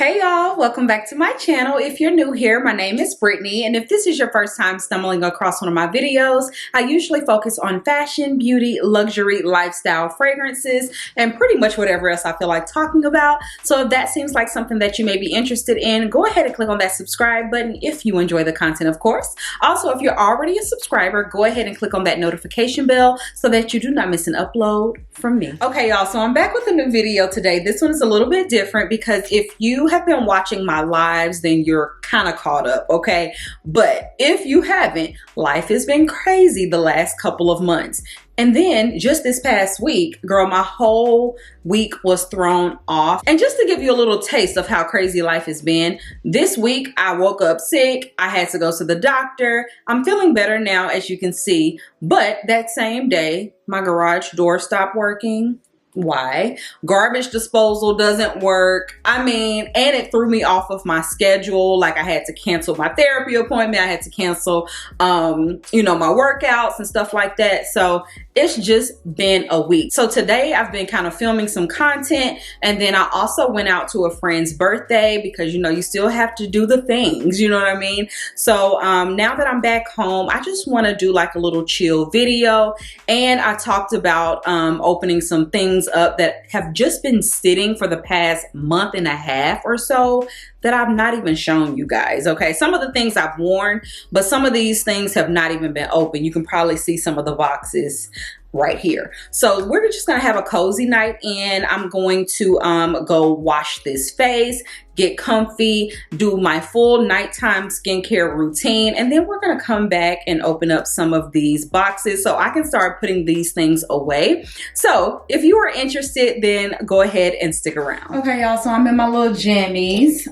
Hey y'all, welcome back to my channel. If you're new here, my name is Brittany, and if this is your first time stumbling across one of my videos, I usually focus on fashion, beauty, luxury, lifestyle, fragrances, and pretty much whatever else I feel like talking about. So if that seems like something that you may be interested in, go ahead and click on that subscribe button if you enjoy the content, of course. Also, if you're already a subscriber, go ahead and click on that notification bell so that you do not miss an upload from me. Okay, y'all, so I'm back with a new video today. This one is a little bit different because if you have been watching my lives, then you're kind of caught up, okay? But if you haven't, life has been crazy the last couple of months. And then just this past week, girl, my whole week was thrown off. And just to give you a little taste of how crazy life has been, this week I woke up sick. I had to go to the doctor. I'm feeling better now, as you can see. But that same day, my garage door stopped working. Why? Garbage disposal doesn't work. I mean, and it threw me off of my schedule. Like I had to cancel my therapy appointment. I had to cancel, you know, my workouts and stuff like that. So it's just been a week. So today I've been kind of filming some content, and then I also went out to a friend's birthday because, you know, you still have to do the things, you know what I mean? So now that I'm back home, I just want to do like a little chill video. And I talked about opening some things up that have just been sitting for the past month and a half or so that I've not even shown you guys. Okay, some of the things I've worn, but some of these things have not even been open. You can probably see some of the boxes right here. So we're just gonna have a cozy night in. I'm going to go wash this face, get comfy, do my full nighttime skincare routine, and then we're gonna come back and open up some of these boxes so I can start putting these things away. So if you are interested, then go ahead and stick around. Okay, y'all, so I'm in my little jammies.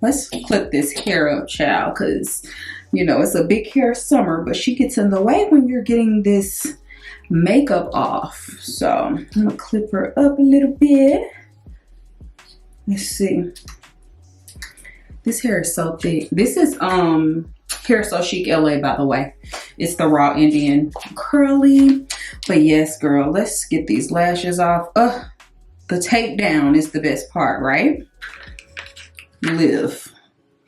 Let's clip this hair up, child, because you know it's a big hair summer, but she gets in the way when you're getting this makeup off. So I'm gonna clip her up a little bit. Let's see. This hair is so thick. This is Hair So Chic LA, by the way. It's the raw Indian curly. But yes, girl, let's get these lashes off. The takedown is the best part, right? Live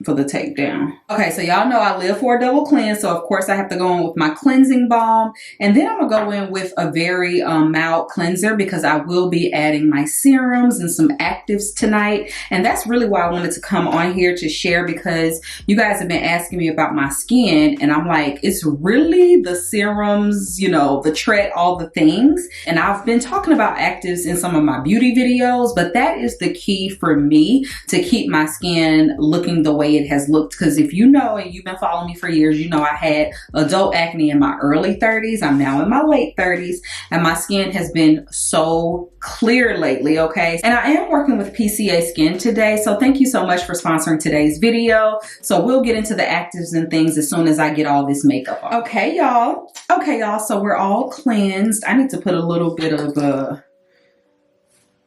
for the takedown. Okay, so y'all know I live for a double cleanse, so of course I have to go in with my cleansing balm, and then I'm gonna go in with a very mild cleanser because I will be adding my serums and some actives tonight. And that's really why I wanted to come on here to share, because you guys have been asking me about my skin, and I'm like, it's really the serums, you know, the Tret, all the things. And I've been talking about actives in some of my beauty videos, but that is the key for me to keep my skin looking the way it has looked. Because if you know, and you've been following me for years, you know I had adult acne in my early 30s. I'm now in my late 30s, and my skin has been so clear lately, okay? And I am working with PCA Skin today, so thank you so much for sponsoring today's video. So we'll get into the actives and things as soon as I get all this makeup on. Okay, y'all, so we're all cleansed. I need to put a little bit of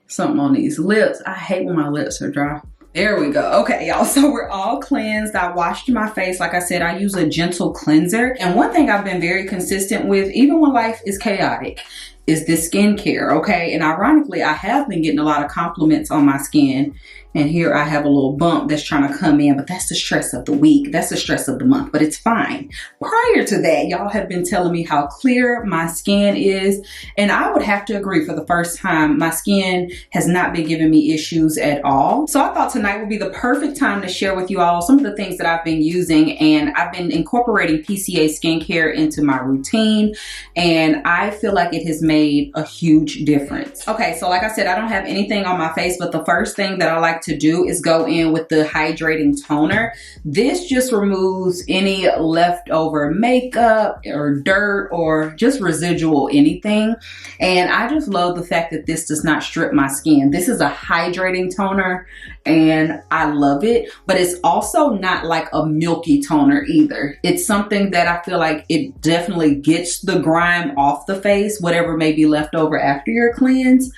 something on these lips. I hate when my lips are dry. There we go. Okay, y'all, so we're all cleansed. I washed my face. Like I said, I use a gentle cleanser. And one thing I've been very consistent with, even when life is chaotic, is this skincare, okay? And ironically, I have been getting a lot of compliments on my skin. And here I have a little bump that's trying to come in, but that's the stress of the week. That's the stress of the month, but it's fine. Prior to that, y'all have been telling me how clear my skin is. And I would have to agree, for the first time, my skin has not been giving me issues at all. So I thought tonight would be the perfect time to share with you all some of the things that I've been using. And I've been incorporating PCA skincare into my routine. And I feel like it has made a huge difference. Okay, so like I said, I don't have anything on my face, but the first thing that I like to do is go in with the hydrating toner. This just removes any leftover makeup or dirt or just residual anything. And I just love the fact that this does not strip my skin. This is a hydrating toner and I love it, but it's also not like a milky toner either. It's something that I feel like it definitely gets the grime off the face, whatever may be left over after your cleanse,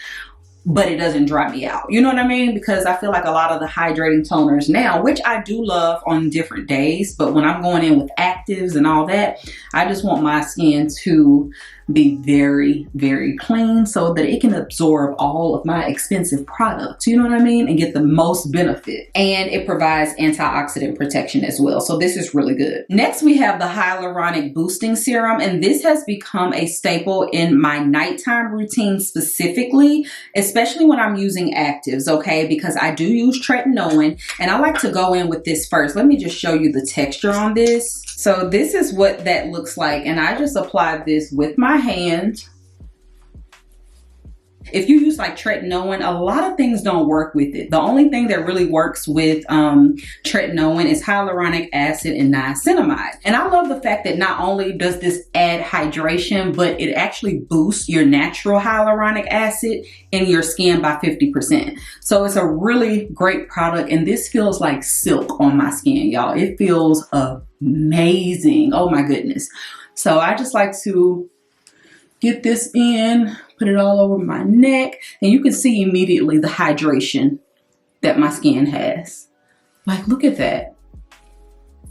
but it doesn't dry me out. You know what I mean? Because I feel like a lot of the hydrating toners now, which I do love on different days, but when I'm going in with actives and all that, I just want my skin to be very, very clean so that it can absorb all of my expensive products, you know what I mean, and get the most benefit. And it provides antioxidant protection as well. So this is really good. Next, we have the Hyaluronic Boosting Serum, and this has become a staple in my nighttime routine specifically, especially when I'm using actives, okay, because I do use tretinoin, and I like to go in with this first. Let me just show you the texture on this. So this is what that looks like, and I just applied this with my hand. If you use like tretinoin, a lot of things don't work with it. The only thing that really works with tretinoin is hyaluronic acid and niacinamide. And I love the fact that not only does this add hydration, but it actually boosts your natural hyaluronic acid in your skin by 50%. So it's a really great product, and this feels like silk on my skin, y'all. It feels amazing. Oh my goodness. So I just like to get this in, put it all over my neck, and you can see immediately the hydration that my skin has. Like, look at that.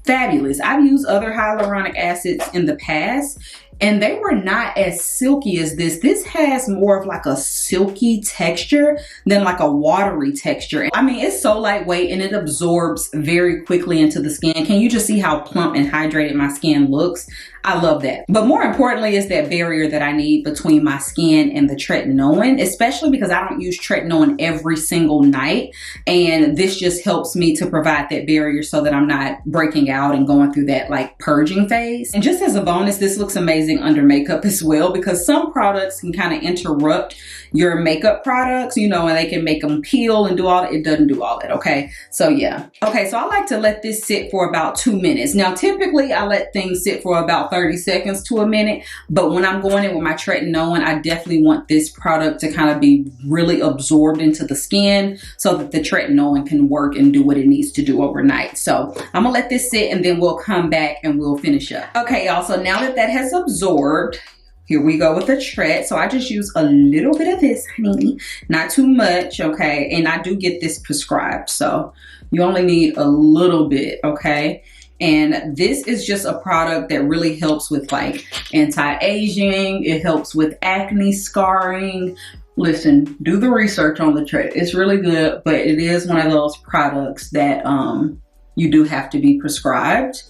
Fabulous. I've used other hyaluronic acids in the past, and they were not as silky as this. This has more of like a silky texture than like a watery texture. I mean, it's so lightweight and it absorbs very quickly into the skin. Can you just see how plump and hydrated my skin looks? I love that. But more importantly is that barrier that I need between my skin and the tretinoin, especially because I don't use tretinoin every single night. And this just helps me to provide that barrier so that I'm not breaking out and going through that like purging phase. And just as a bonus, this looks amazing under makeup as well, because some products can kind of interrupt your makeup products, you know, and they can make them peel and do all that. It doesn't do all that, okay? So yeah. Okay, so I like to let this sit for about 2 minutes. Now, typically I let things sit for about 30 seconds to a minute, but when I'm going in with my tretinoin, I definitely want this product to kind of be really absorbed into the skin so that the tretinoin can work and do what it needs to do overnight. So I'm gonna let this sit and then we'll come back and we'll finish up. Okay, y'all, so now that that has absorbed, here we go with the tret. So I just use a little bit of this, honey, not too much, okay? And I do get this prescribed, so you only need a little bit, okay? And this is just a product that really helps with like anti-aging. It helps with acne scarring. Listen, do the research on the tret. It's really good, but it is one of those products that you do have to be prescribed.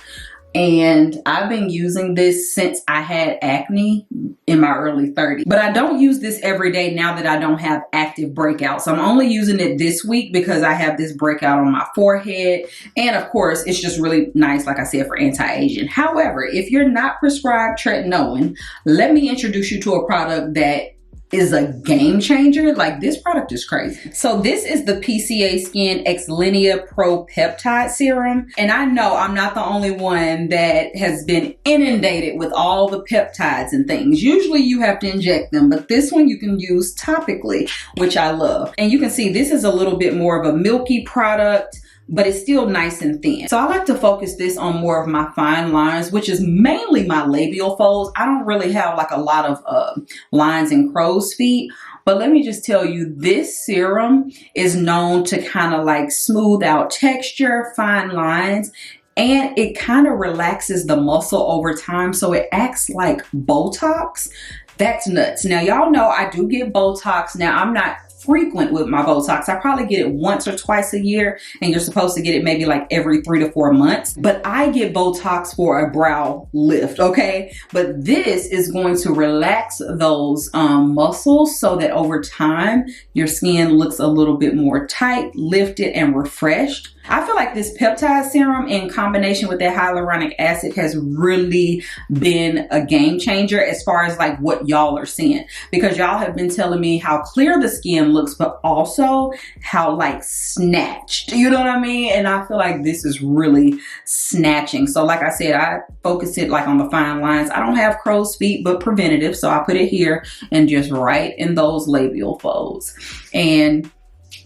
And I've been using this since I had acne in my early 30s. But I don't use this every day now that I don't have active breakouts. So I'm only using it this week because I have this breakout on my forehead. And of course, it's just really nice, like I said, for anti-aging. However, if you're not prescribed tretinoin, let me introduce you to a product that is a game changer. Like, this product is crazy. So this is the PCA Skin X Linea Pro Peptide Serum. And I know I'm not the only one that has been inundated with all the peptides and things. Usually you have to inject them, but this one you can use topically, which I love. And you can see this is a little bit more of a milky product, but it's still nice and thin. So I like to focus this on more of my fine lines, which is mainly my labial folds. I don't really have like a lot of lines and crow's feet, but let me just tell you, this serum is known to kind of like smooth out texture, fine lines, and it kind of relaxes the muscle over time. So it acts like Botox. That's nuts. Now, y'all know I do get Botox. Now, I'm not frequent with my Botox. I probably get it once or twice a year, and you're supposed to get it maybe like every 3 to 4 months. But I get Botox for a brow lift, okay? But this is going to relax those muscles so that over time, your skin looks a little bit more tight, lifted, and refreshed. I feel like this peptide serum in combination with that hyaluronic acid has really been a game changer as far as like what y'all are seeing, because y'all have been telling me how clear the skin looks, but also how like snatched, you know what I mean? And I feel like this is really snatching. So like I said, I focus it like on the fine lines. I don't have crow's feet, but preventative. So I put it here and just right in those labial folds. And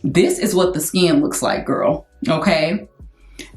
this is what the skin looks like, girl. Okay.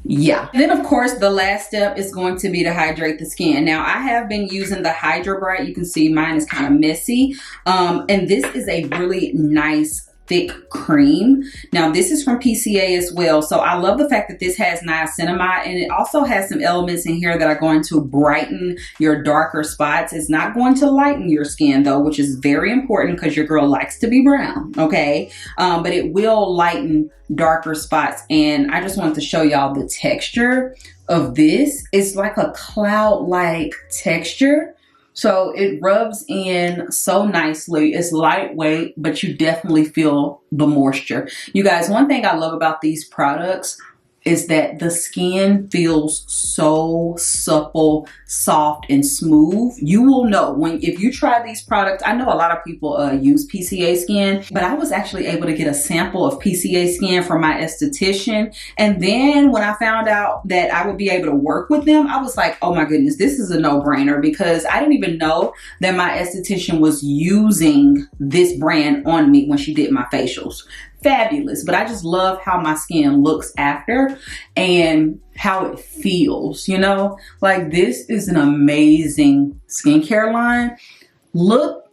Yeah. And then of course the last step is going to be to hydrate the skin. Now I have been using the Hydra Bright. You can see mine is kind of messy. And this is a really nice thick cream. Now this is from PCA as well, so I love the fact that this has niacinamide, and it also has some elements in here that are going to brighten your darker spots. It's not going to lighten your skin though, which is very important because your girl likes to be brown, okay? But it will lighten darker spots, and I just wanted to show y'all the texture of this. It's like a cloud-like texture. So it rubs in so nicely. It's lightweight, but you definitely feel the moisture. You guys, one thing I love about these products is that the skin feels so supple, soft, and smooth. You will know if you try these products. I know a lot of people use PCA skin, but I was actually able to get a sample of PCA skin from my esthetician. And then when I found out that I would be able to work with them, I was like, oh my goodness, this is a no-brainer, because I didn't even know that my esthetician was using this brand on me when she did my facials. Fabulous. But I just love how my skin looks after and how it feels, you know? Like, this is an amazing skincare line. Look,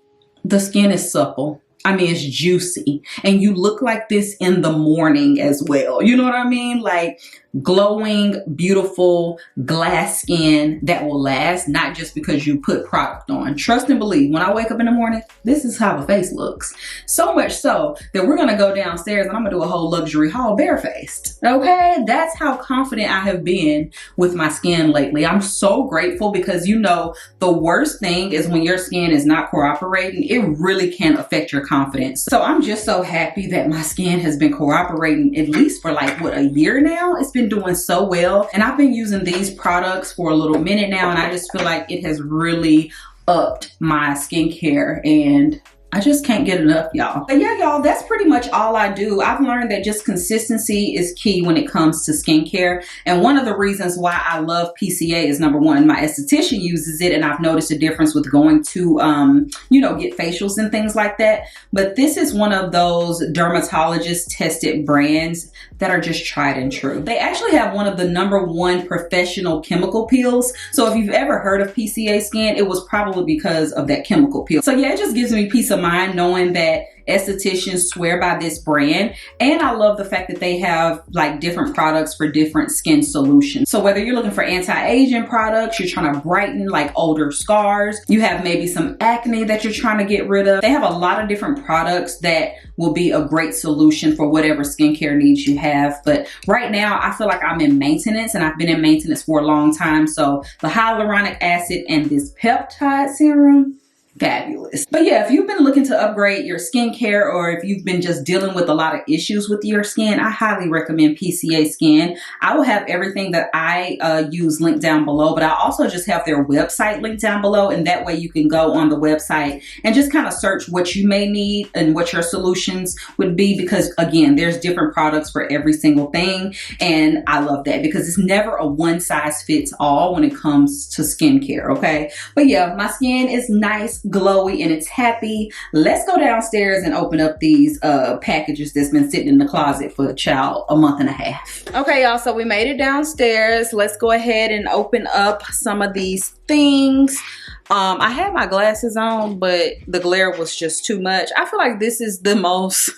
the skin is supple. I mean, it's juicy, and you look like this in the morning as well. You know what I mean? Like, glowing, beautiful glass skin that will last, not just because you put product on. Trust and believe, when I wake up in the morning, this is how the face looks. So much so that we're gonna go downstairs and I'm gonna do a whole luxury haul barefaced. Okay, that's how confident I have been with my skin lately. I'm so grateful, because you know, the worst thing is when your skin is not cooperating. It really can affect your confidence. So I'm just so happy that my skin has been cooperating, at least for like, what, a year now? It's been doing so well, and I've been using these products for a little minute now, and I just feel like it has really upped my skincare, and I just can't get enough, y'all. But yeah, y'all, that's pretty much all I do. I've learned that just consistency is key when it comes to skincare. And one of the reasons why I love PCA is, number one, my esthetician uses it, and I've noticed a difference with going to, you know, get facials and things like that. But this is one of those dermatologist tested brands that are just tried and true. They actually have one of the #1 professional chemical peels. So if you've ever heard of PCA skin, it was probably because of that chemical peel. So yeah, it just gives me peace of mind knowing that estheticians swear by this brand. And I love the fact that they have like different products for different skin solutions. So whether you're looking for anti-aging products, you're trying to brighten like older scars, you have maybe some acne that you're trying to get rid of, they have a lot of different products that will be a great solution for whatever skincare needs you have. But right now I feel like I'm in maintenance, and I've been in maintenance for a long time. So the hyaluronic acid and this peptide serum, fabulous. But yeah, if you've been looking to upgrade your skincare, or if you've been just dealing with a lot of issues with your skin, I highly recommend PCA Skin. I will have everything that I use linked down below, but I also just have their website linked down below, and that way you can go on the website and just kind of search what you may need and what your solutions would be, because again, there's different products for every single thing, and I love that because it's never a one size fits all when it comes to skincare, okay? But yeah, my skin is nice, glowy, and it's happy. Let's go downstairs and open up these packages that's been sitting in the closet for a month and a half. Okay, y'all, so we made it downstairs. Let's go ahead and open up some of these things. I had my glasses on, but the glare was just too much. I feel like this is the most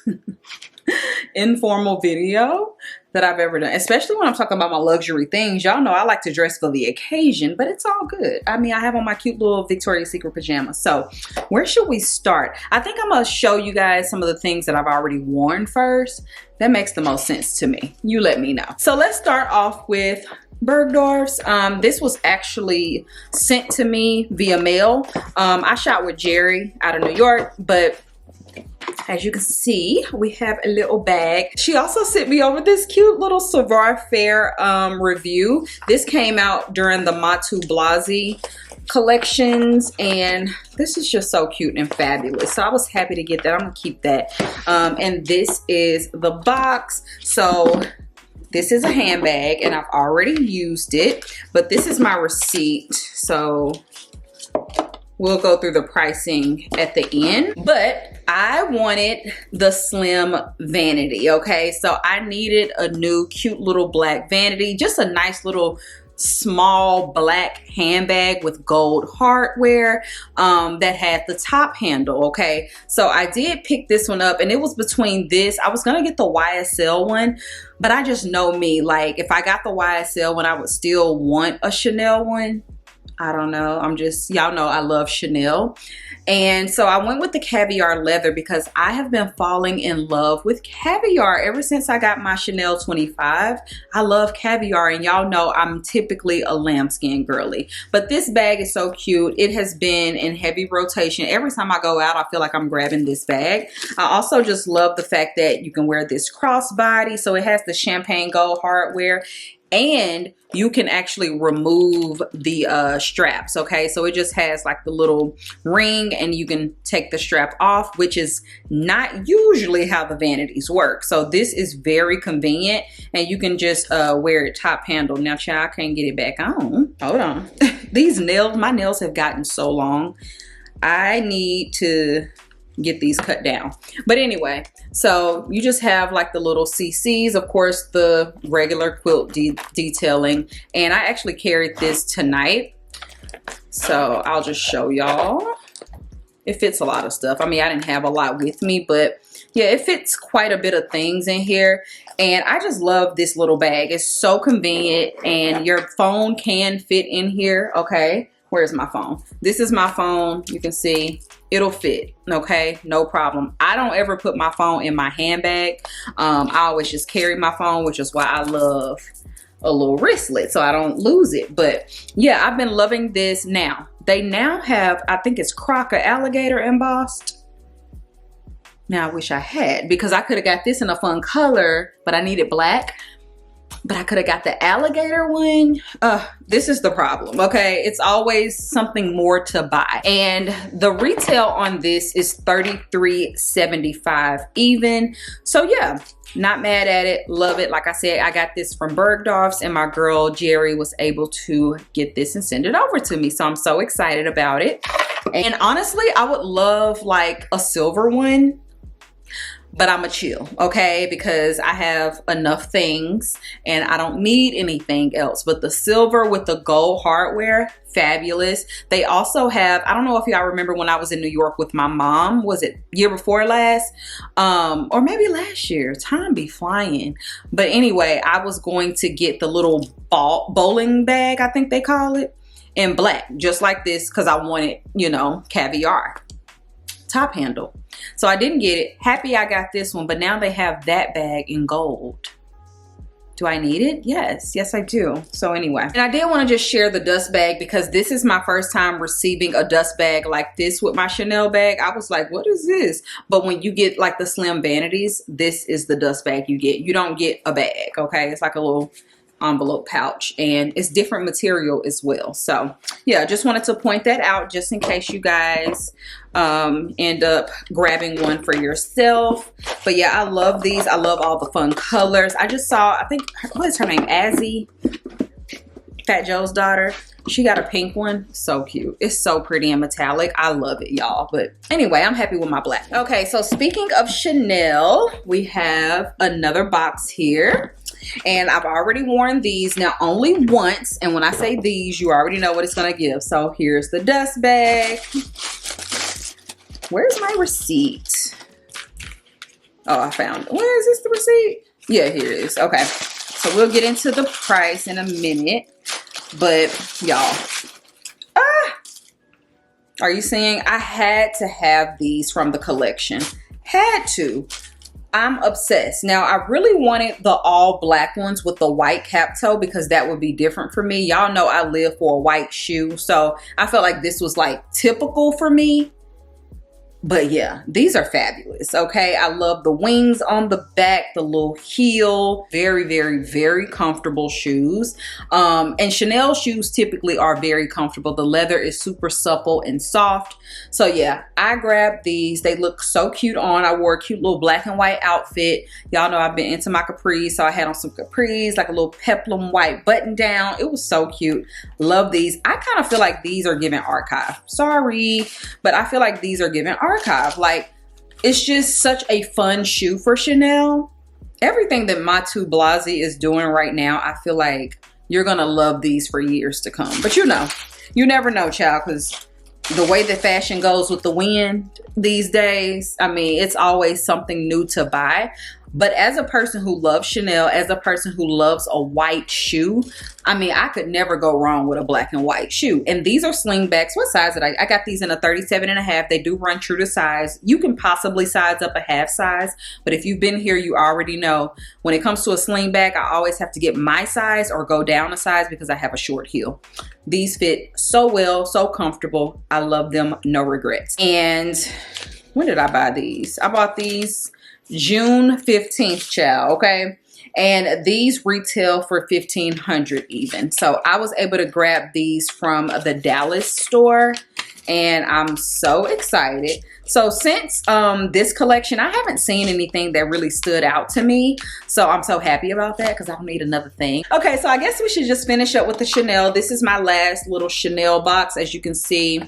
informal video that I've ever done, especially when I'm talking about my luxury things. Y'all know I like to dress for the occasion, but it's all good. I mean, I have on my cute little Victoria's Secret pajamas. So where should we start? I think I'm gonna show you guys some of the things that I've already worn first. That makes the most sense to me. You let me know. So let's start off with Bergdorf's. This was actually sent to me via mail. I shot with Jerry out of New York, but as you can see, we have a little bag. She also sent me over this cute little Savoir Faire review. This came out during the Matu Blasi collections, and this is just so cute and fabulous. So I was happy to get that. I'm gonna keep that. And this is the box. So this is a handbag, and I've already used it, but this is my receipt. So we'll go through the pricing at the end, but I wanted the slim vanity, okay? So I needed a new cute little black vanity, just a nice little small black handbag with gold hardware that had the top handle. Okay, so I did pick this one up, and it was between this. I was gonna get the YSL one, but I just know me, like if I got the YSL one, I would still want a Chanel one. I don't know, I'm just, y'all know I love Chanel. And so I went with the caviar leather because I have been falling in love with caviar ever since I got my Chanel 25. I love caviar, and y'all know I'm typically a lambskin girly. But this bag is so cute. It has been in heavy rotation. Every time I go out, I feel like I'm grabbing this bag. I also just love the fact that you can wear this crossbody. So it has the champagne gold hardware, and you can actually remove the straps. Okay, so it just has like the little ring, and you can take the strap off, which is not usually how the vanities work. So this is very convenient, and you can just wear it top handle. Now child, I can't get it back on. Hold on. These nails, my nails have gotten so long. I need to get these cut down. But anyway, so you just have like the little CCs, of course, the regular quilt detailing. And I actually carried this tonight, so I'll just show y'all. It fits a lot of stuff. I mean, I didn't have a lot with me, but yeah, it fits quite a bit of things in here. And I just love this little bag. It's so convenient, and your phone can fit in here. Okay, where's my phone? This is my phone. You can see it'll fit. Okay, no problem. I don't ever put my phone in my handbag. I always just carry my phone, which is why I love a little wristlet so I don't lose it. But yeah, I've been loving this. Now they now have, I think it's crocker alligator embossed. Now I wish I had, because I could have got this in a fun color, but I needed black. But I could have got the alligator one. This is the problem, okay? It's always something more to buy. And the retail on this is $33.75 even. So yeah, not mad at it, love it. Like I said, I got this from Bergdorf's, and my girl Jerry was able to get this and send it over to me. So I'm so excited about it. And honestly, I would love like a silver one, but I'm a chill, okay? Because I have enough things and I don't need anything else. But the silver with the gold hardware, fabulous. They also have, I don't know if y'all remember when I was in New York with my mom, was it year before last? Or maybe last year, time be flying. But anyway, I was going to get the little bowling bag, I think they call it, in black, just like this, because I wanted, you know, caviar top handle. So I didn't get it. Happy I got this one, but now they have that bag in gold. Do I need it? Yes, I do. So anyway, and I did want to just share the dust bag because this is my first time receiving a dust bag like this with my Chanel bag. I was like, what is this? But when you get like the slim vanities, this is the dust bag you get. You don't get a bag, okay? It's like a little envelope pouch, and it's different material as well. So yeah, just wanted to point that out just in case you guys end up grabbing one for yourself. But yeah, I love these. I love all the fun colors. I just saw, I think, what is her name? Azzy, Fat Joe's daughter. She got a pink one. So cute. It's so pretty and metallic. I love it, y'all. But anyway, I'm happy with my black. Okay, so speaking of Chanel, we have another box here. And I've already worn these now only once. And when I say these, you already know what it's going to give. So here's the dust bag. Where's my receipt? Oh, I found it. Where is this, the receipt? Yeah, here it is. Okay. So we'll get into the price in a minute. But y'all, are you seeing? I had to have these from the collection. Had to. I'm obsessed. Now, I really wanted the all black ones with the white cap toe because that would be different for me. Y'all know I live for a white shoe. So I felt like this was like typical for me. But yeah, these are fabulous, okay? I love the wings on the back, the little heel. Very, very, very comfortable shoes. And Chanel shoes typically are very comfortable. The leather is super supple and soft. So yeah, I grabbed these. They look so cute on. I wore a cute little black and white outfit. Y'all know I've been into my capris, so I had on some capris, like a little peplum white button down. It was so cute. Love these. I kind of feel like these are giving archive. Sorry, but I feel like these are giving archive. Like, it's just such a fun shoe for Chanel. Everything that Matu Blasi is doing right now, I feel like you're gonna love these for years to come. But you know, you never know, child, because the way that fashion goes with the wind these days, I mean, it's always something new to buy. But as a person who loves Chanel, as a person who loves a white shoe, I mean, I could never go wrong with a black and white shoe. And these are slingbacks. What size did I got these in a 37.5. They do run true to size. You can possibly size up a half size. But if you've been here, you already know when it comes to a slingback, I always have to get my size or go down a size because I have a short heel. These fit so well, so comfortable. I love them, no regrets. And when did I buy these? I bought these June 15th, child, okay? And these retail for $1,500 even. So I was able to grab these from the Dallas store, and I'm so excited. So since this collection, I haven't seen anything that really stood out to me. So I'm so happy about that because I don't need another thing. Okay, so I guess we should just finish up with the Chanel. This is my last little Chanel box. As you can see,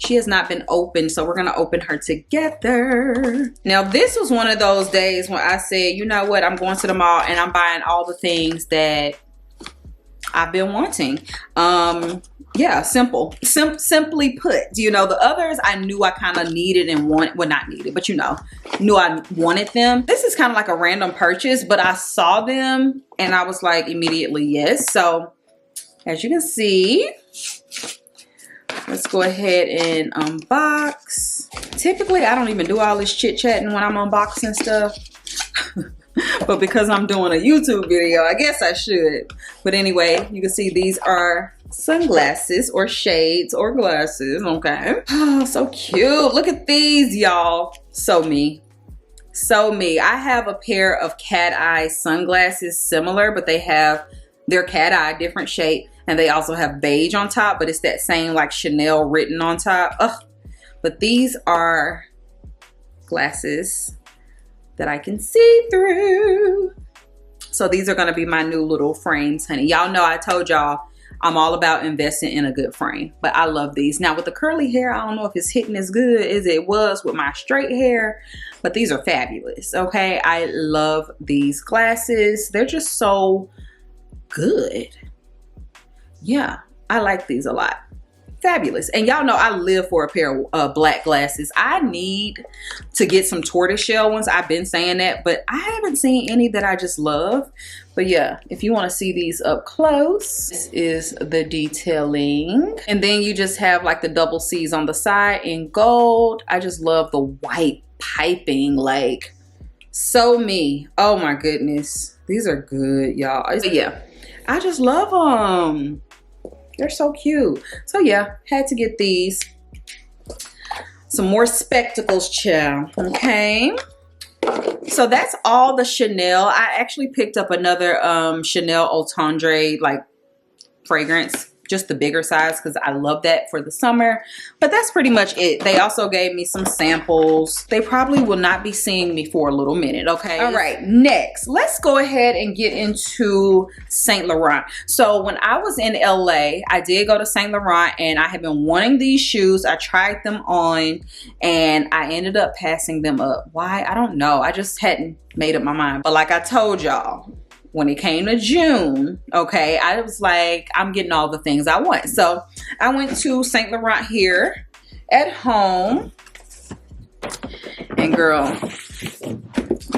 she has not been opened, so we're gonna open her together. Now, this was one of those days when I said, you know what, I'm going to the mall and I'm buying all the things that I've been wanting. Yeah, simply put, you know, the others I knew I kind of needed and wanted, well, not needed, but you know, knew I wanted them. This is kind of like a random purchase, but I saw them and I was like immediately yes. So as you can see, let's go ahead and unbox. Typically, I don't even do all this chit-chatting when I'm unboxing stuff. But because I'm doing a YouTube video, I guess I should. But anyway, you can see these are sunglasses or shades or glasses, okay? Oh, so cute. Look at these, y'all. So me. So me. I have a pair of cat eye sunglasses similar, but they're cat eye, different shape. And they also have beige on top, but it's that same like Chanel written on top. Ugh. But these are glasses that I can see through. So these are gonna be my new little frames, honey. Y'all know I told y'all I'm all about investing in a good frame, but I love these. Now with the curly hair, I don't know if it's hitting as good as it was with my straight hair, but these are fabulous, okay? I love these glasses. They're just so good. Yeah, I like these a lot. Fabulous. And y'all know I live for a pair of black glasses. I need to get some tortoiseshell ones. I've been saying that, but I haven't seen any that I just love. But yeah, if you want to see these up close, this is the detailing. And then you just have like the double C's on the side in gold. I just love the white piping, like so me. Oh my goodness. These are good, y'all. Yeah, I just love them. They're so cute. So yeah, had to get these. Some more spectacles, child. Okay. So that's all the Chanel. I actually picked up another Chanel Entendre like fragrance, just the bigger size because I love that for the summer. But that's pretty much it. They also gave me some samples. They probably will not be seeing me for a little minute, okay? All right, next, let's go ahead and get into Saint Laurent. So when I was in LA, I did go to Saint Laurent and I had been wanting these shoes. I tried them on and I ended up passing them up. Why? I don't know. I just hadn't made up my mind. But like I told y'all, when it came to June, okay, I was like, I'm getting all the things I want. So I went to Saint Laurent here at home. And girl,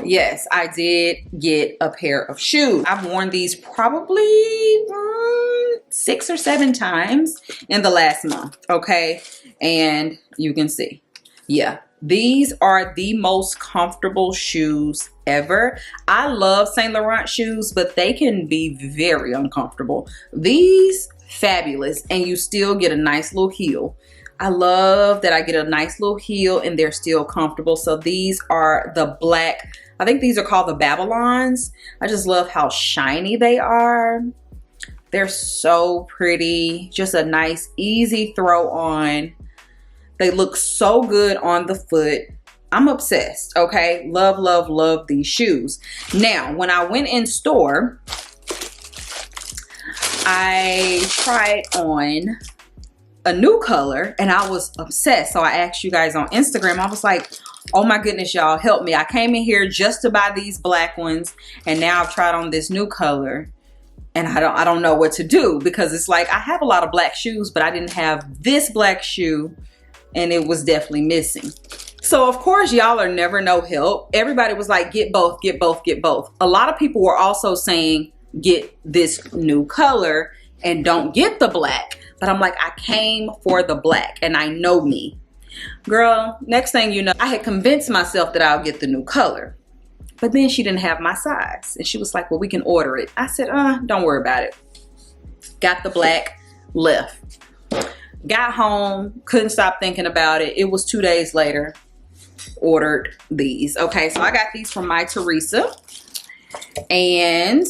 yes, I did get a pair of shoes. I've worn these probably 6 or 7 times in the last month, okay? And you can see, yeah. These are the most comfortable shoes ever. I love Saint Laurent shoes, but they can be very uncomfortable. These, fabulous, and you still get a nice little heel. I love that I get a nice little heel and they're still comfortable. So these are the black, I think these are called the Babylons. I just love how shiny they are. They're so pretty. Just a nice, easy throw on. They look so good on the foot. I'm obsessed, okay? Love, love, love these shoes. Now, when I went in store, I tried on a new color and I was obsessed. So I asked you guys on Instagram, I was like, oh my goodness, y'all, help me. I came in here just to buy these black ones and now I've tried on this new color And I don't know what to do, because it's like I have a lot of black shoes, but I didn't have this black shoe, and it was definitely missing. So of course, y'all are never no help. Everybody was like, get both, get both, get both. A lot of people were also saying, get this new color and don't get the black. But I'm like, I came for the black, and I know me. Girl, next thing you know, I had convinced myself that I'll get the new color. But then she didn't have my size. And she was like, well, we can order it. I said, don't worry about it. Got the black, left. Got home, couldn't stop thinking about it. It was 2 days later, ordered these. Okay, so I got these from My Teresa. And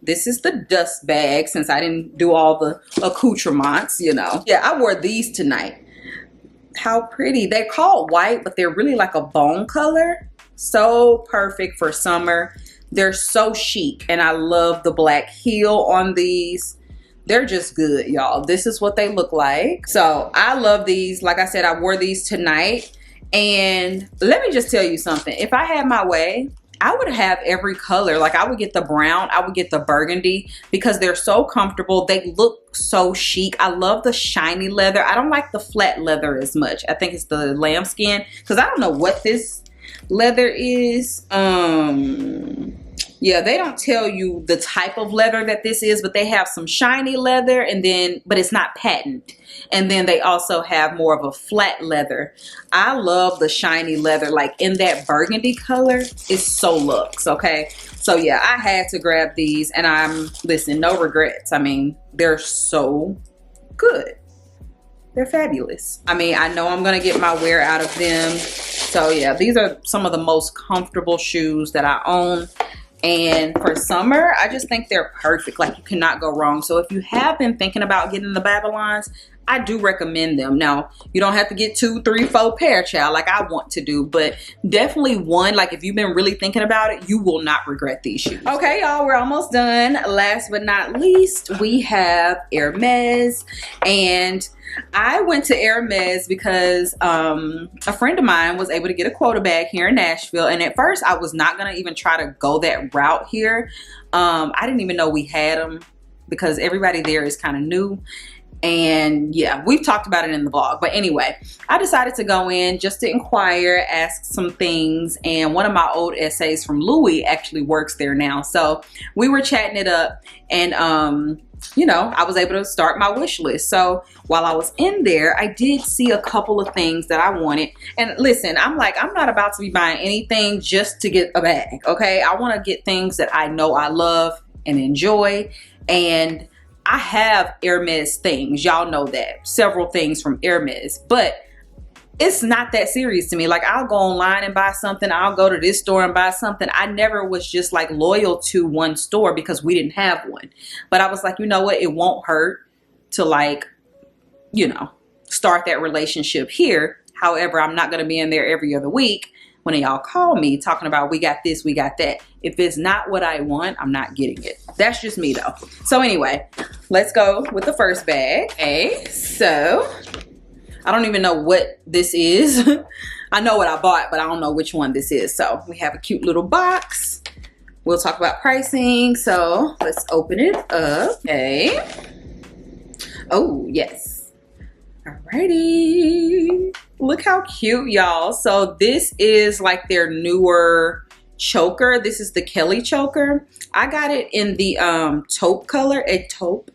this is the dust bag, since I didn't do all the accoutrements, you know. Yeah, I wore these tonight. How pretty. They're called white, but they're really like a bone color. So perfect for summer. They're so chic, and I love the black heel on these. They're just good, y'all. This is what they look like. So I love these. Like I said, I wore these tonight. And let me just tell you something. If I had my way, I would have every color. Like I would get the brown, I would get the burgundy, because they're so comfortable. They look so chic. I love the shiny leather. I don't like the flat leather as much. I think it's the lambskin, because I don't know what this leather is. Yeah, they don't tell you the type of leather that this is, but they have some shiny leather, and then, but it's not patent. And then they also have more of a flat leather. I love the shiny leather, like in that burgundy color. It's so luxe, okay? So yeah, I had to grab these, and listen, no regrets. I mean, they're so good. They're fabulous. I mean, I know I'm gonna get my wear out of them. So yeah, these are some of the most comfortable shoes that I own. And for summer, I just think they're perfect. Like, you cannot go wrong. So if you have been thinking about getting the Babylons, I do recommend them. Now, you don't have to get 2, 3, 4 pair, child, like I want to do, but definitely one. Like, if you've been really thinking about it, you will not regret these shoes. Okay, y'all, we're almost done. Last but not least, we have Hermes. And I went to Hermes because a friend of mine was able to get a quota bag here in Nashville. And at first, I was not going to even try to go that route here. I didn't even know we had them, because everybody there is kind of new. And yeah, we've talked about it in the vlog. But anyway, I decided to go in just to inquire, ask some things. And one of my old essays from Louis actually works there now. So we were chatting it up, and you know, I was able to start my wish list. So while I was in there, I did see a couple of things that I wanted. And listen, I'm like, I'm not about to be buying anything just to get a bag, okay? I want to get things that I know I love and enjoy. And I have Hermes things, y'all know that, several things from Hermes, but it's not that serious to me. Like, I'll go online and buy something. I'll go to this store and buy something. I never was just like loyal to one store because we didn't have one. But I was like, you know what? It won't hurt to, like, you know, start that relationship here. However, I'm not going to be in there every other week when y'all call me talking about we got this, we got that. If it's not what I want, I'm not getting it. That's just me though. So anyway, let's go with the first bag. Okay, so I don't even know what this is. I know what I bought, but I don't know which one this is. So we have a cute little box. We'll talk about pricing. So let's open it up. Okay. Oh, yes. Alrighty. Look how cute, y'all. So this is like their newer choker. This is the Kelly choker. I got it in the taupe color, a taupe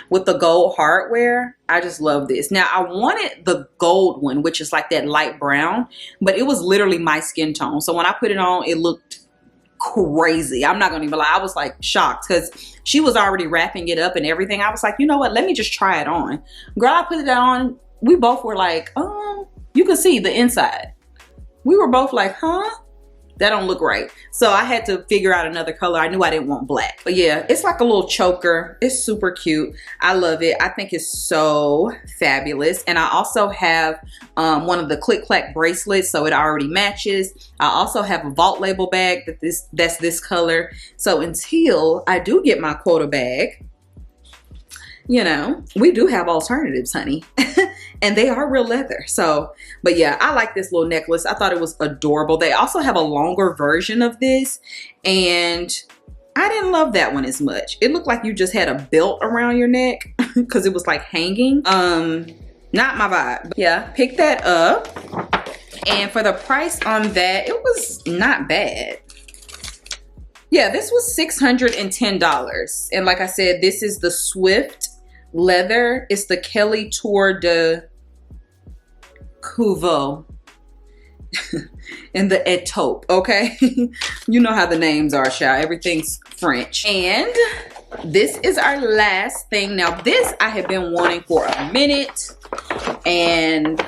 with the gold hardware. I just love this. Now, I wanted the gold one, which is like that light brown, but it was literally my skin tone. So when I put it on, it looked crazy. I'm not gonna even lie. I was like shocked because she was already wrapping it up and everything. I was like, you know what? Let me just try it on. Girl, I put it on. We both were like, oh, you can see the inside. We were both like, huh? That don't look right. So I had to figure out another color. I knew I didn't want black. But yeah, it's like a little choker. It's super cute. I love it. I think it's so fabulous. And I also have one of the click clack bracelets, so it already matches. I also have a vault label bag that's this color. So until I do get my quota bag, you know, we do have alternatives, honey. And they are real leather. So, but yeah, I like this little necklace. I thought it was adorable. They also have a longer version of this. And I didn't love that one as much. It looked like you just had a belt around your neck because it was like hanging. Not my vibe. But yeah, pick that up. And for the price on that, it was not bad. Yeah, this was $610. And like I said, this is the Swift leather. It's the Kelly Tour de Couveau. And the Etaupe, okay? You know how the names are, child. Everything's French. And this is our last thing. Now, this I have been wanting for a minute. And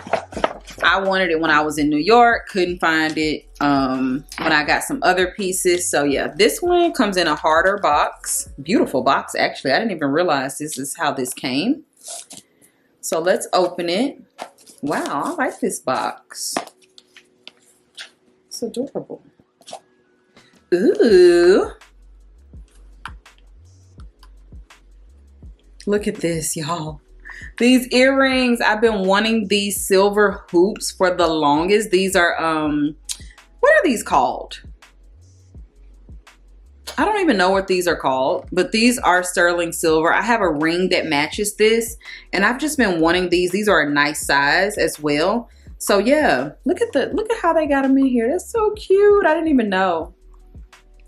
I wanted it when I was in New York. Couldn't find it when I got some other pieces. So yeah, this one comes in a harder box. Beautiful box, actually. I didn't even realize this is how this came. So let's open it. Wow, I like this box. It's adorable. Ooh. Look at this, y'all. These earrings, I've been wanting these silver hoops for the longest. These are, what are these called? I don't even know what these are called, but these are sterling silver. I have a ring that matches this, and I've just been wanting these. These are a nice size as well. So yeah, look at how they got them in here. That's so cute. I didn't even know.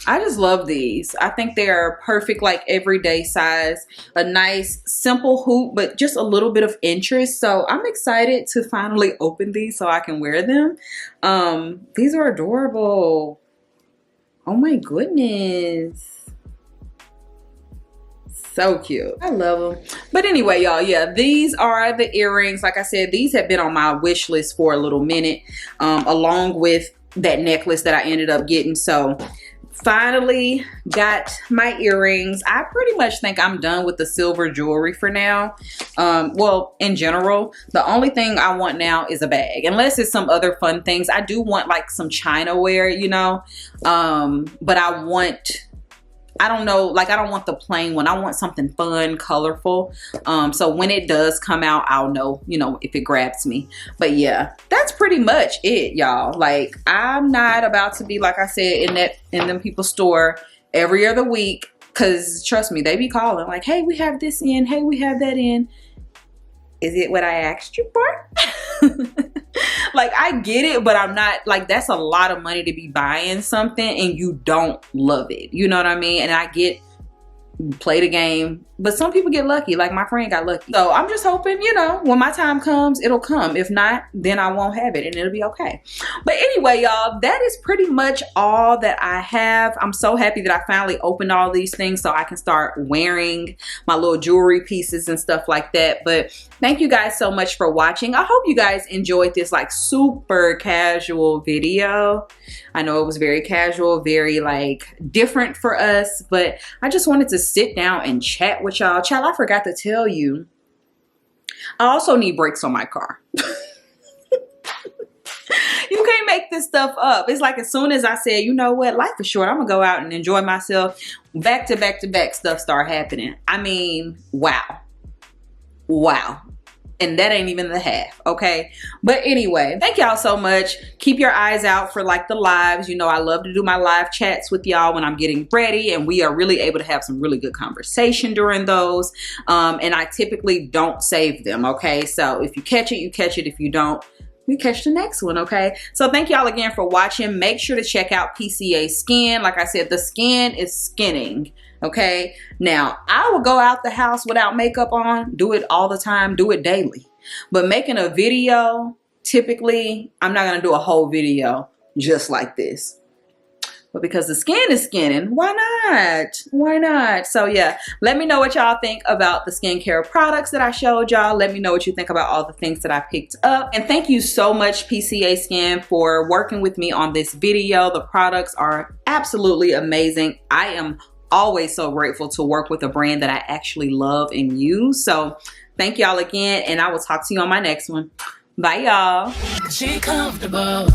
I just love these. I think they are perfect, like everyday size. A nice simple hoop, but just a little bit of interest. So I'm excited to finally open these so I can wear them. These are adorable. Oh my goodness. So cute. I love them. But anyway, y'all, yeah, these are the earrings. Like I said, these have been on my wish list for a little minute, along with that necklace that I ended up getting. So finally got my earrings. I pretty much think I'm done with the silver jewelry for now. Well, in general, the only thing I want now is a bag, unless it's some other fun things. I do want like some china wear, you know, but I don't know, like I don't want the plain one. I want something fun, colorful. So when it does come out, I'll know, you know, if it grabs me. But yeah, that's pretty much it, y'all. Like I'm not about to be, like I said, in them people's store every other week, because trust me, they be calling like, hey, we have this in, hey, we have that in. Is it what I asked you for? Like I get it, but I'm not, like that's a lot of money to be buying something and you don't love it. You know what I mean? And I get, play the game, but some people get lucky, like my friend got lucky. So I'm just hoping, you know, when my time comes, it'll come. If not, then I won't have it and it'll be okay. But anyway, y'all, that is pretty much all that I have. I'm so happy that I finally opened all these things so I can start wearing my little jewelry pieces and stuff like that. But thank you guys so much for watching. I hope you guys enjoyed this like super casual video. I know it was very casual, very like different for us, but I just wanted to sit down and chat with y'all. Child, I forgot to tell you, I also need brakes on my car. You can't make this stuff up. It's like as soon as I said, you know what, life is short, I'm gonna go out and enjoy myself, back to back to back stuff start happening. I mean, wow. And that ain't even the half, okay? But anyway, thank y'all so much. Keep your eyes out for like the lives. You know, I love to do my live chats with y'all when I'm getting ready, and we are really able to have some really good conversation during those. And I typically don't save them, okay? So if you catch it, you catch it. If you don't, we catch the next one, okay? So thank y'all again for watching. Make sure to check out PCA Skin. Like I said, the skin is skinning. Okay, now I will go out the house without makeup on, do it all the time, do it daily. But making a video, typically, I'm not gonna do a whole video just like this. But because the skin is skinning, why not? Why not? So yeah, let me know what y'all think about the skincare products that I showed y'all. Let me know what you think about all the things that I picked up. And thank you so much, PCA Skin, for working with me on this video. The products are absolutely amazing. I am always so grateful to work with a brand that I actually love and use. So thank y'all again, and I will talk to you on my next one. Bye, y'all. She comfortable.